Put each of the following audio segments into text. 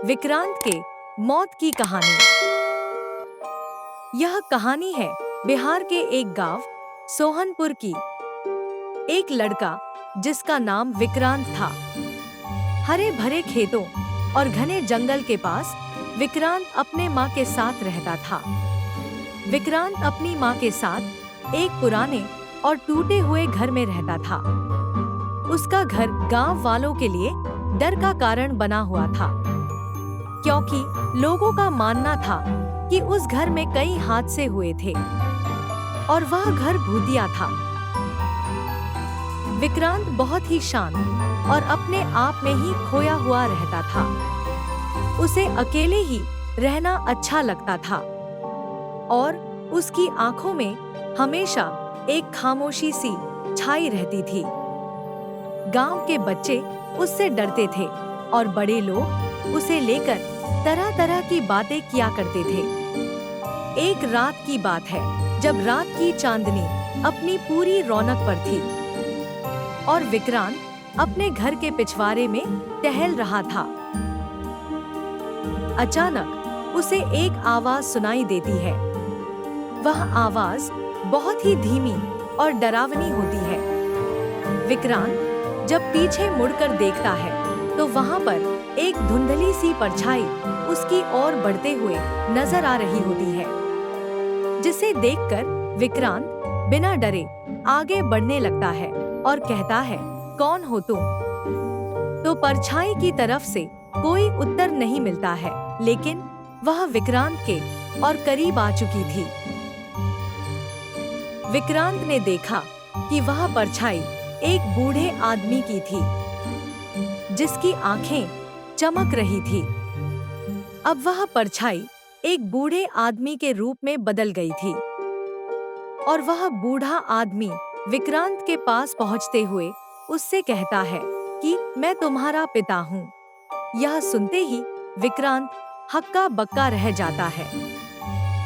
विक्रांत के मौत की कहानी। यह कहानी है बिहार के एक गांव सोहनपुर की। एक लड़का जिसका नाम विक्रांत था। हरे भरे खेतों और घने जंगल के पास विक्रांत अपने माँ के साथ रहता था। विक्रांत अपनी माँ के साथ एक पुराने और टूटे हुए घर में रहता था। उसका घर गांव वालों के लिए डर का कारण बना हुआ था, क्योंकि लोगों का मानना था कि उस घर में कई हादसे हुए थे और वह घर भूतिया था। विक्रांत बहुत ही शांत और अपने आप में ही खोया हुआ रहता था। उसे अकेले ही रहना अच्छा लगता था और उसकी आंखों में हमेशा एक खामोशी सी छाई रहती थी। गांव के बच्चे उससे डरते थे और बड़े लोग उसे लेकर तरह तरह की बातें किया करते थे। एक रात की बात है जब रात की चांदनी अपनी पूरी रौनक पर थी और विक्रांत अपने घर के पिछवाड़े में टहल रहा था। अचानक उसे एक आवाज सुनाई देती है। वह आवाज बहुत ही धीमी और डरावनी होती है। विक्रांत जब पीछे मुड़कर देखता है तो वहां पर एक धुंधली सी परछाई उसकी ओर बढ़ते हुए नजर आ रही होती है, जिसे देखकर विक्रांत बिना डरे आगे बढ़ने लगता है और कहता है, कौन हो तुम? तो परछाई की तरफ से कोई उत्तर नहीं मिलता है, लेकिन वह विक्रांत के और करीब आ चुकी थी। विक्रांत ने देखा कि वह परछाई एक बूढ़े आदमी की थी, जिसकी आंखें चमक रही थी। अब वह परछाई एक बूढ़े आदमी के रूप में बदल गई थी और वह बूढ़ा आदमी विक्रांत के पास पहुंचते हुए उससे कहता है कि मैं तुम्हारा पिता हूँ। यह सुनते ही विक्रांत हक्का बक्का रह जाता है,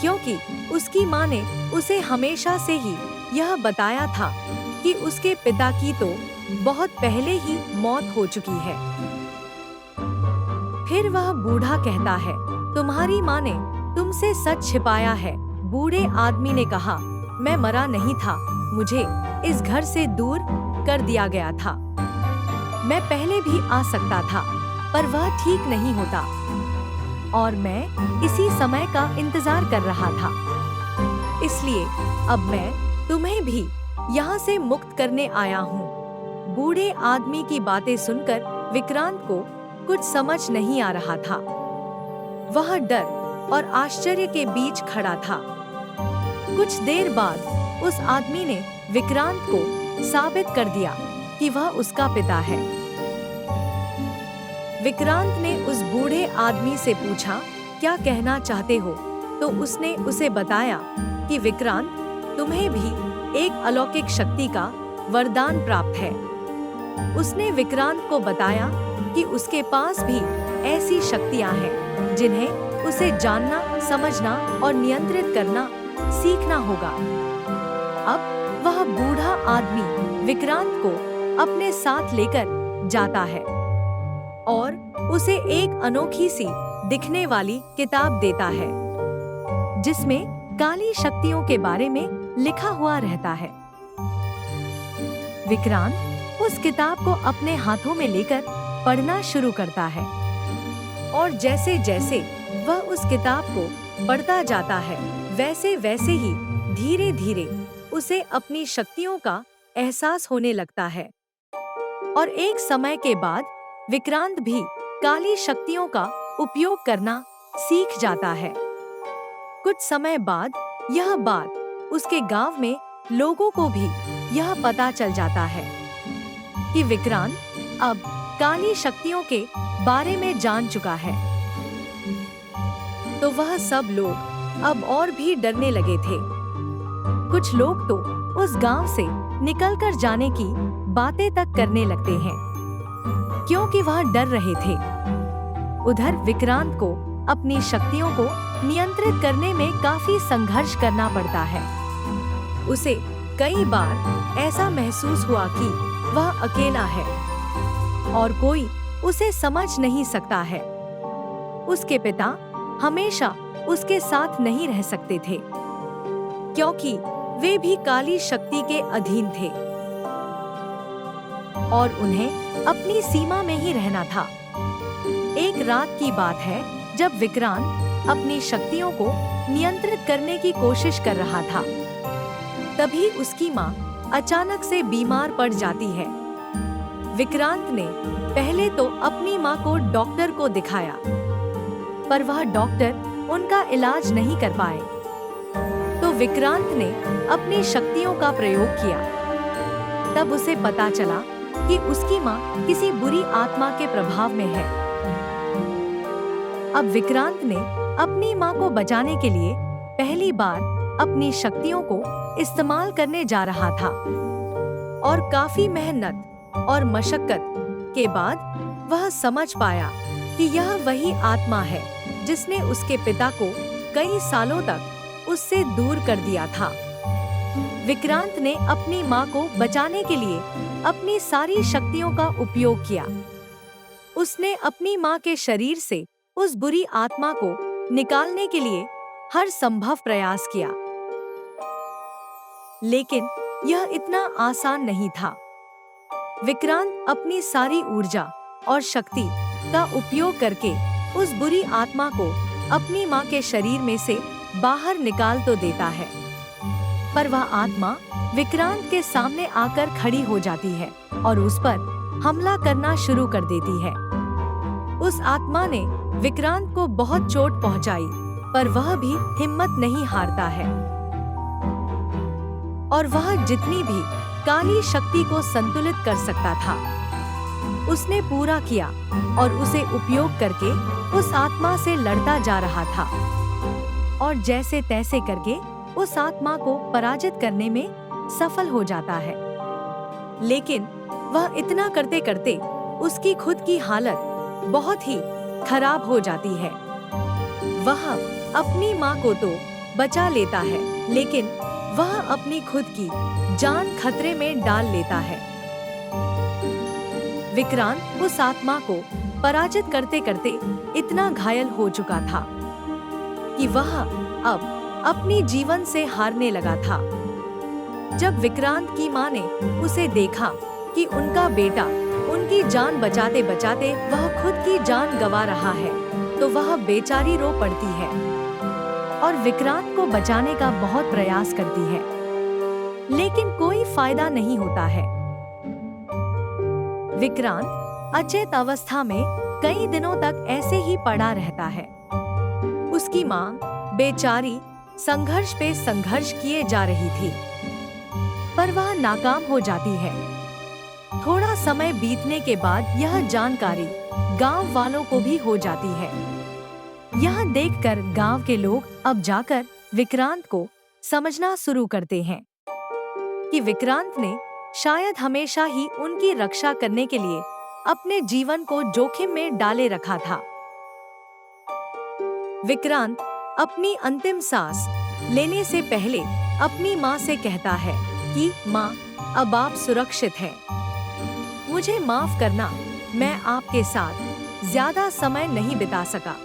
क्योंकि उसकी माँ ने उसे हमेशा से ही यह बताया था कि उसके पिता की तो बहुत पहले ही मौत हो चुकी है। फिर वह बूढ़ा कहता है, तुम्हारी माँ ने तुमसे सच छिपाया है। बूढ़े आदमी ने कहा, मैं मरा नहीं था, मुझे इस घर से दूर कर दिया गया था। मैं पहले भी आ सकता था, पर वह ठीक नहीं होता और मैं इसी समय का इंतजार कर रहा था। इसलिए अब मैं तुम्हें भी यहाँ से मुक्त करने आया हूँ। बूढ़े आदमी की बातें सुनकर विक्रांत को कुछ समझ नहीं आ रहा था। वह डर और आश्चर्य के बीच खड़ा था। कुछ देर बाद उस आदमी ने विक्रांत को साबित कर दिया कि वह उसका पिता है। विक्रांत ने उस बूढ़े आदमी से पूछा, क्या कहना चाहते हो? तो उसने उसे बताया कि विक्रांत, तुम्हें भी एक अलौकिक शक्ति का वरदान प्राप्त है। उसने विक्रांत को बताया कि उसके पास भी ऐसी शक्तियां हैं जिन्हें उसे जानना, समझना और नियंत्रित करना सीखना होगा। अब वह बूढ़ा आदमी विक्रांत को अपने साथ लेकर जाता है और उसे एक अनोखी सी दिखने वाली किताब देता है, जिसमें काली शक्तियों के बारे में लिखा हुआ रहता है। विक्रांत उस किताब को अपने हाथों में लेकर पढ़ना शुरू करता है और जैसे जैसे वह उस किताब को पढ़ता जाता है, वैसे वैसे ही धीरे धीरे उसे अपनी शक्तियों का एहसास होने लगता है और एक समय के बाद विक्रांत भी काली शक्तियों का उपयोग करना सीख जाता है। कुछ समय बाद यह बात उसके गांव में लोगों को भी यह पता चल जाता है कि विक्रांत अब काली शक्तियों के बारे में जान चुका है। तो वह सब लोग अब और भी डरने लगे थे। कुछ लोग तो उस गांव से निकलकर जाने की बातें तक करने लगते हैं, क्योंकि वह डर रहे थे। उधर विक्रांत को अपनी शक्तियों को नियंत्रित करने में काफी संघर्ष करना पड़ता है। उसे कई बार ऐसा महसूस हुआ कि वह अकेला है और कोई उसे समझ नहीं सकता है। उसके पिता हमेशा उसके साथ नहीं रह सकते थे, क्योंकि वे भी काली शक्ति के अधीन थे और उन्हें अपनी सीमा में ही रहना था। एक रात की बात है जब विक्रांत अपनी शक्तियों को नियंत्रित करने की कोशिश कर रहा था। तभी उसकी माँ अचानक से बीमार पड़ जाती है। विक्रांत ने पहले तो अपनी माँ को डॉक्टर को दिखाया, पर वह डॉक्टर उनका इलाज नहीं कर पाए। तो विक्रांत ने अपनी शक्तियों का प्रयोग किया। तब उसे पता चला कि उसकी माँ किसी बुरी आत्मा के प्रभाव में है। अब विक्रांत ने अपनी माँ को बचाने के लिए पहली बार अपनी शक्तियों को इस्तेमाल करने जा रहा था और काफी मेहनत और मशक्कत के बाद वह समझ पाया कि यह वही आत्मा है जिसने उसके पिता को कई सालों तक उससे दूर कर दिया था। विक्रांत ने अपनी माँ को बचाने के लिए अपनी सारी शक्तियों का उपयोग किया। उसने अपनी माँ के शरीर से उस बुरी आत्मा को निकालने के लिए हर संभव प्रयास किया, लेकिन यह इतना आसान नहीं था। विक्रांत अपनी सारी ऊर्जा और शक्ति का उपयोग करके उस बुरी आत्मा को अपनी माँ के शरीर में से बाहर निकाल तो देता है, पर वह आत्मा विक्रांत के सामने आकर खड़ी हो जाती है और उस पर हमला करना शुरू कर देती है। उस आत्मा ने विक्रांत को बहुत चोट पहुंचाई, पर वह भी हिम्मत नहीं हारता है और वह जितनी भी काली शक्ति को संतुलित कर सकता था उसने पूरा किया और उसे उपयोग करके उस आत्मा से लड़ता जा रहा था और जैसे तैसे करके उस आत्मा को पराजित करने में सफल हो जाता है। लेकिन वह इतना करते करते उसकी खुद की हालत बहुत ही खराब हो जाती है। वह अपनी माँ को तो बचा लेता है, लेकिन वह अपनी खुद की जान खतरे में डाल लेता है। विक्रांत उस आत्मा को पराजित करते करते इतना घायल हो चुका था कि वह अब अपनी जीवन से हारने लगा था। जब विक्रांत की माँ ने उसे देखा कि उनका बेटा उनकी जान बचाते बचाते वह खुद की जान गंवा रहा है, तो वह बेचारी रो पड़ती है और विक्रांत को बचाने का बहुत प्रयास करती है, लेकिन कोई फायदा नहीं होता है। विक्रांत अचेत अवस्था में कई दिनों तक ऐसे ही पड़ा रहता है। उसकी माँ बेचारी संघर्ष पे संघर्ष किए जा रही थी, पर वह नाकाम हो जाती है। थोड़ा समय बीतने के बाद यह जानकारी गांव वालों को भी हो जाती है। यह देखकर गांव के लोग अब जाकर विक्रांत को समझना शुरू करते हैं कि विक्रांत ने शायद हमेशा ही उनकी रक्षा करने के लिए अपने जीवन को जोखिम में डाले रखा था। विक्रांत अपनी अंतिम सांस लेने से पहले अपनी माँ से कहता है कि माँ, अब आप सुरक्षित हैं। मुझे माफ करना, मैं आपके साथ ज्यादा समय नहीं बिता सका।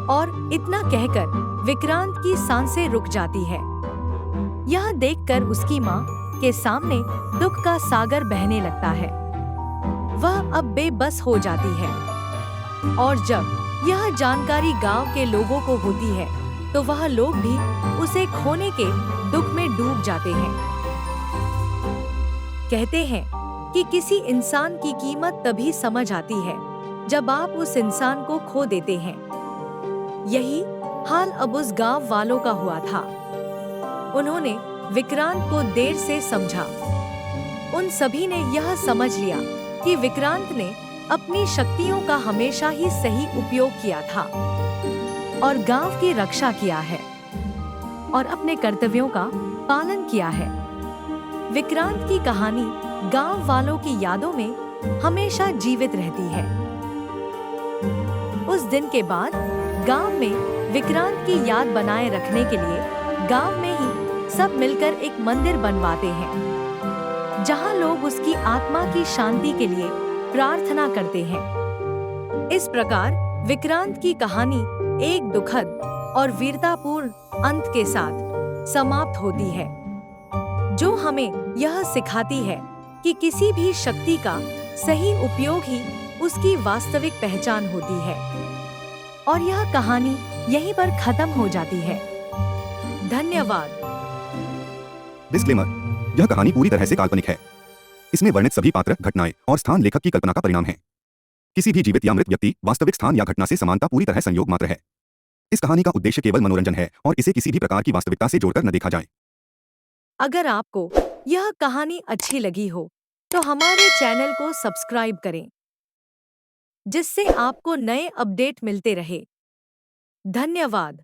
और इतना कहकर विक्रांत की सांसें रुक जाती है। यह देखकर उसकी माँ के सामने दुख का सागर बहने लगता है। वह अब बेबस हो जाती है और जब यह जानकारी गांव के लोगों को होती है तो वह लोग भी उसे खोने के दुख में डूब जाते हैं। कहते हैं कि किसी इंसान की कीमत तभी समझ आती है जब आप उस इंसान को खो देते हैं। यही हाल अब उस गांव वालों का हुआ था। उन्होंने विक्रांत को देर से समझा। उन सभी ने यह समझ लिया कि विक्रांत ने अपनी शक्तियों का हमेशा ही सही उपयोग किया था और गांव की रक्षा किया है और अपने कर्तव्यों का पालन किया है। विक्रांत की कहानी गांव वालों की यादों में हमेशा जीवित रहती है। उस दिन के बाद गांव में विक्रांत की याद बनाए रखने के लिए गांव में ही सब मिलकर एक मंदिर बनवाते हैं, जहां लोग उसकी आत्मा की शांति के लिए प्रार्थना करते हैं। इस प्रकार विक्रांत की कहानी एक दुखद और वीरतापूर्ण अंत के साथ समाप्त होती है, जो हमें यह सिखाती है कि किसी भी शक्ति का सही उपयोग ही उसकी वास्तविक पहचान होती है। और यह कहानी यहीं पर खत्म हो जाती है। धन्यवाद। डिस्क्लेमर, यह कहानी पूरी तरह से काल्पनिक है। इसमें वर्णित सभी पात्र, घटनाएं और स्थान लेखक की कल्पना का परिणाम हैं। किसी भी जीवित या मृत व्यक्ति, वास्तविक स्थान या घटना से समानता पूरी तरह संयोग मात्र है। इस कहानी का उद्देश्य केवल मनोरंजन है और इसे किसी भी प्रकार की वास्तविकता से जोड़कर न देखा जाए। अगर आपको यह कहानी अच्छी लगी हो तो हमारे चैनल को सब्सक्राइब करें, जिससे आपको नए अपडेट मिलते रहे। धन्यवाद।